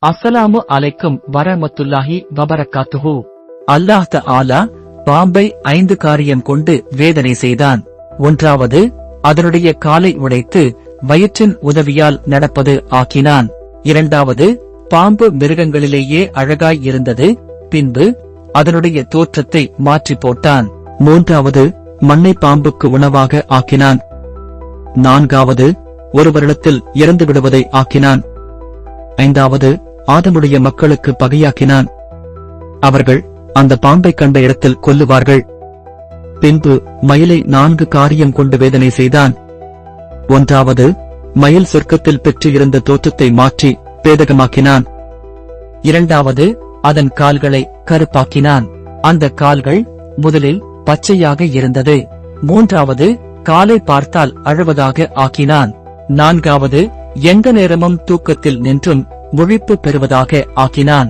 அஸ்ஸலாமு அலைக்கும் வரமத்துல்லாஹி வபரகாத்துஹு. அல்லாஹ் தஆலா பாம்பை 5 காரியம் கொண்டு வேதனை செய்தான். ஒன்றாவது, அதனுடைய காலை உடைத்து வயிற்றின் உதவியால் நடப்பது ஆக்கினான். இரண்டாவது, பாம்பு மிருகங்களிலேயே அழகாய் இருந்தது, பின்பு அதனுடைய தோற்றத்தை மாற்றி போட்டான். மூன்றாவது, மண்ணை பாம்புக்கு உணவாக ஆக்கினான். நான்காவது, ஒரு வருடத்தில் இறந்து விடுவதை ஆக்கினான். ஐந்தாவது, ஆதமுடைய மக்களுக்கு பகையாக்கினான். அவர்கள் அந்த பாம்பை கண்ட இடத்தில் கொல்லுவார்கள். பின்பு மயிலை 4 காரியம் கொண்டு வேதனை செய்தான். ஒன்றாவது, மயில் சொர்க்கத்தில் பெற்று இருந்த தோற்றத்தை மாற்றி பேதகமாக்கினான். இரண்டாவது, அதன் கால்களை கருப்பாக்கினான். அந்த கால்கள் முதலில் பச்சையாக இருந்தது. மூன்றாவது, காலை பார்த்தால் அழுவதாக ஆக்கினான். நான்காவது, எந்த நேரமும் தூக்கத்தில் நின்றும் முழிப்பு பெறுவதாக ஆக்கினான்.